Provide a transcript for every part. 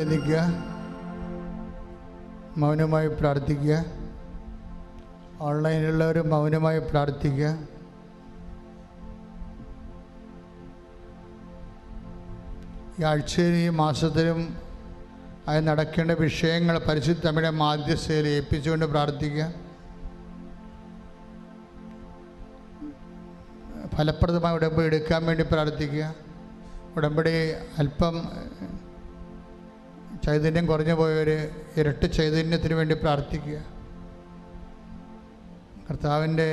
നിൽക്കുക, മൗനമായി പ്രാർത്ഥിക്കുക. ഓൺലൈനിലുള്ളവർ മൗനമായി പ്രാർത്ഥിക്കുക. ഈ ആഴ്ചയിലും ഈ മാസത്തിലും അത് നടക്കേണ്ട വിഷയങ്ങൾ പരിശുദ്ധ അമ്മയുടെ മാധ്യസ്ഥയിൽ ഏൽപ്പിച്ചുകൊണ്ട് പ്രാർത്ഥിക്കുക. ഫലപ്രദമായ ഉടമ്പടി എടുക്കാൻ വേണ്ടി പ്രാർത്ഥിക്കുക. ഉടമ്പടി അല്പം ചൈതന്യം കുറഞ്ഞു പോയവർ ഇരട്ടി ചൈതന്യത്തിന് വേണ്ടി പ്രാർത്ഥിക്കുക. കർത്താവിൻ്റെ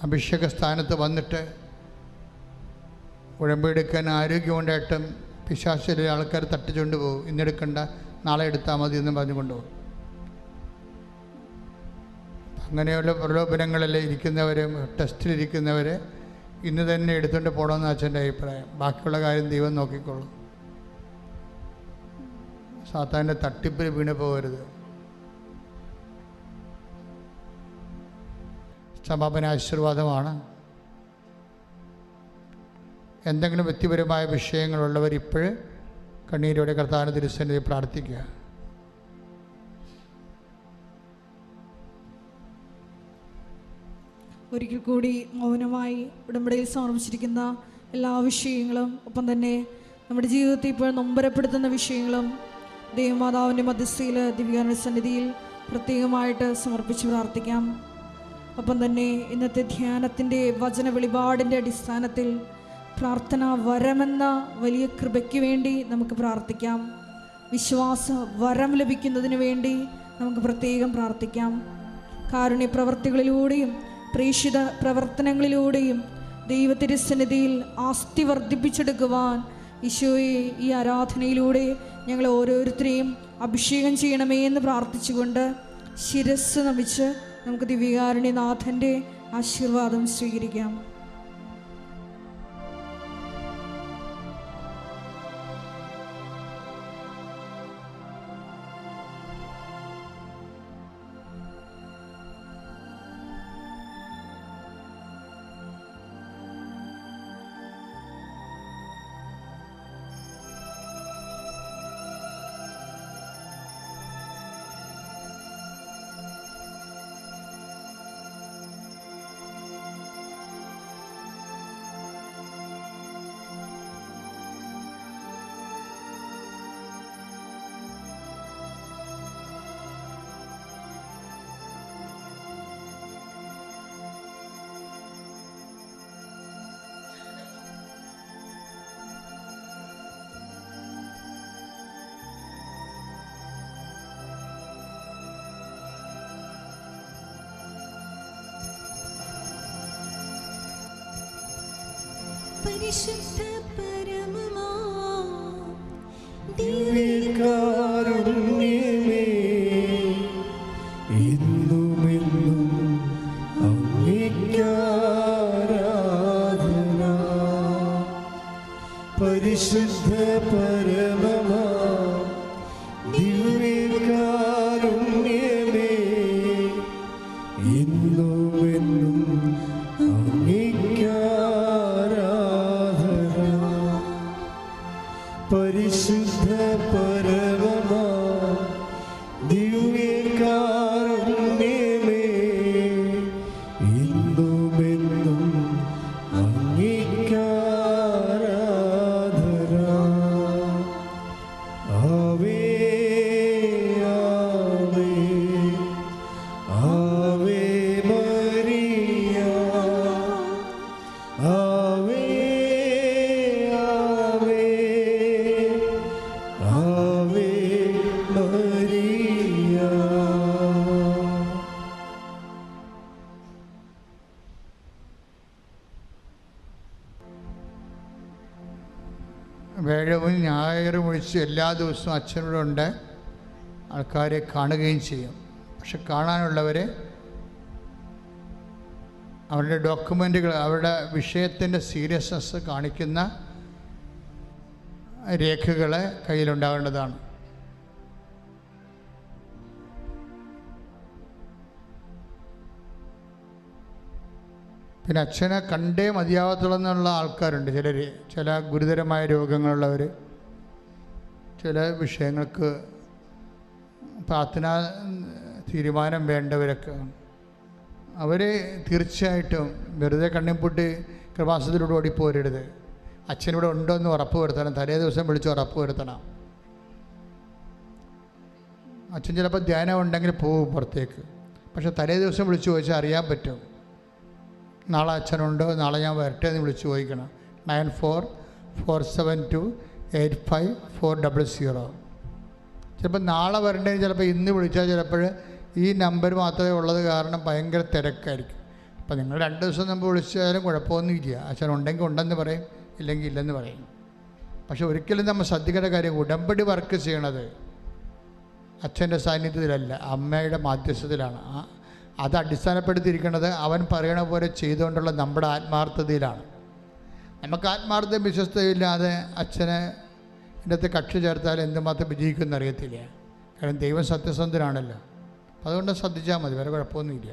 അഭിഷേക സ്ഥാനത്ത് വന്നിട്ട് ഉടമ്പടി എടുക്കാൻ ആരോഗ്യമുണ്ടായിട്ടും പിശാചിലെ ആൾക്കാർ തട്ടിച്ചുകൊണ്ട് പോകും. ഇന്നെടുക്കണ്ട, നാളെ എടുത്താൽ മതി എന്ന് പറഞ്ഞുകൊണ്ട് പോകും. അങ്ങനെയുള്ള പ്രലോഭനങ്ങളിൽ ഇരിക്കുന്നവർ, ടെസ്റ്റിലിരിക്കുന്നവർ ഇന്ന് തന്നെ എടുത്തുകൊണ്ട് പോകണമെന്ന് അച്ഛൻ്റെ അഭിപ്രായം. ബാക്കിയുള്ള കാര്യം ദൈവം നോക്കിക്കോളും. സാത്താൻ്റെ തട്ടിപ്പിൽ വീണ് പോകരുത്. സമാപന ആശീർവാദമാണ്. എന്തെങ്കിലും വ്യക്തിപരമായ വിഷയങ്ങളുള്ളവർ ഇപ്പോൾ കണ്ണീരോടെ കർത്താവിൻ്റെ തിരുസന്നിധി പ്രാർത്ഥിക്കുക. ഒരിക്കൽ കൂടി മൗനമായി ഉടമ്പടിയിൽ സമർപ്പിച്ചിരിക്കുന്ന എല്ലാ വിഷയങ്ങളും, ഒപ്പം തന്നെ നമ്മുടെ ജീവിതത്തിൽ ഇപ്പോൾ നൊമ്പരപ്പെടുത്തുന്ന വിഷയങ്ങളും ദൈവമാതാവിൻ്റെ മധ്യസ്ഥയിൽ ദിവ്യാന സന്നിധിയിൽ പ്രത്യേകമായിട്ട് സമർപ്പിച്ച് പ്രാർത്ഥിക്കാം. ഒപ്പം തന്നെ ഇന്നത്തെ ധ്യാനത്തിൻ്റെ വചന വെളിപാടിൻ്റെ അടിസ്ഥാനത്തിൽ പ്രാർത്ഥന വരമെന്ന വലിയ കൃപയ്ക്ക് വേണ്ടി നമുക്ക് പ്രാർത്ഥിക്കാം. വിശ്വാസ വരം ലഭിക്കുന്നതിന് വേണ്ടി നമുക്ക് പ്രത്യേകം പ്രാർത്ഥിക്കാം. കാരുണ്യ പ്രവർത്തികളിലൂടെയും പ്രേക്ഷിത പ്രവർത്തനങ്ങളിലൂടെയും ദൈവത്തിരുസന്നിധിയിൽ ആസ്തി വർദ്ധിപ്പിച്ചെടുക്കുവാൻ ഈശോയെ ഈ ആരാധനയിലൂടെ ഞങ്ങൾ ഓരോരുത്തരെയും അഭിഷേകം ചെയ്യണമേ എന്ന് പ്രാർത്ഥിച്ചുകൊണ്ട് ശിരസ് നമിച്ച് നമുക്ക് ദിവ്യകാരുണ്യനാഥൻ്റെ ആശീർവാദം സ്വീകരിക്കാം. പരിശുദ്ധ പരമമാ ദിവ്യകാരുണ്യമേ, എന്നുമെന്നും അങ്ങേയ്ക്ക് ആരാധന. പരിശുദ്ധ പരമമാ ദിവ്യകാരുണ്യമേ, എന്നുമെന്നും അങ്ങേയ്ക്ക് പരിശുദ്ധ പരമമാ ദിവ്യകാരുണ്യമേ, എന്നുമെന്നും അങ്ങേയ്ക്ക് ആരാധന. ആവേ ആവേ ആവേ മരിയ, ആവേ വ്യാഴവും ഞായറും ഒഴിച്ച് എല്ലാ ദിവസവും അച്ഛനോടുണ്ട് ആൾക്കാരെ കാണുകയും ചെയ്യും. പക്ഷെ കാണാനുള്ളവരെ അവരുടെ ഡോക്യുമെൻറ്റുകൾ, അവരുടെ വിഷയത്തിൻ്റെ സീരിയസ്നെസ് കാണിക്കുന്ന രേഖകൾ കയ്യിലുണ്ടാകേണ്ടതാണ്. പിന്നെ അച്ഛനെ കണ്ടേ മതിയാവത്തുള്ളെന്നുള്ള ആൾക്കാരുണ്ട്. ചില ഗുരുതരമായ രോഗങ്ങളുള്ളവർ, ചില വിഷയങ്ങൾക്ക് പ്രാർത്ഥന തീരുമാനം വേണ്ടവരൊക്കെ അവർ തീർച്ചയായിട്ടും വെറുതെ കണ്ണിപ്പൊട്ടി കൃപാസനത്തിലൂടെ ഓടിപ്പോരരുത്. അച്ഛനിവിടെ ഉണ്ടോ എന്ന് ഉറപ്പ് വരുത്തണം. തലേ ദിവസം വിളിച്ച് ഉറപ്പ് വരുത്തണം. അച്ഛൻ ചിലപ്പോൾ ധ്യാനം ഉണ്ടെങ്കിൽ പോകും പുറത്തേക്ക്, പക്ഷെ തലേ ദിവസം വിളിച്ച് ചോദിച്ചാൽ അറിയാൻ പറ്റും. നാളെ അച്ഛനുണ്ടോ, നാളെ ഞാൻ വരട്ടെ എന്ന് വിളിച്ച് ചോദിക്കണം. 9447285400. ചിലപ്പോൾ നാളെ വരണ്ടേ, ചിലപ്പോൾ ഇന്ന് വിളിച്ചാൽ ചിലപ്പോൾ ഈ നമ്പർ മാത്രമേ ഉള്ളത് കാരണം ഭയങ്കര തിരക്കായിരിക്കും. അപ്പോൾ നിങ്ങൾ 2 ദിവസം മുമ്പ് വിളിച്ചാലും കുഴപ്പമൊന്നുമില്ല. അച്ഛൻ ഉണ്ടെങ്കിൽ ഉണ്ടെന്ന് പറയും, ഇല്ലെങ്കിൽ ഇല്ലെന്ന് പറയും. പക്ഷെ ഒരിക്കലും നമ്മൾ ശ്രദ്ധിക്കേണ്ട കാര്യം, ഉടമ്പടി വർക്ക് ചെയ്യണത് അച്ഛൻ്റെ സാന്നിധ്യത്തിലല്ല, അമ്മയുടെ മാധ്യസ്ഥത്തിലാണ്. അത് അടിസ്ഥാനപ്പെടുത്തിയിരിക്കുന്നത് അവൻ പറയണ പോലെ ചെയ്തുകൊണ്ടുള്ള നമ്മുടെ ആത്മാർത്ഥതയിലാണ്. നമുക്ക് ആത്മാർത്ഥതയും വിശ്വസ്തയില്ലാതെ അച്ഛനെ ഇതിനകത്ത് കക്ഷി ചേർത്താൽ എന്തുമാത്രം വിജയിക്കുമെന്ന് അറിയത്തില്ല. കാരണം ദൈവം സത്യസന്ധനാണല്ലോ. അതുകൊണ്ട് ശ്രദ്ധിച്ചാൽ മതി, വേറെ കുഴപ്പമൊന്നുമില്ല.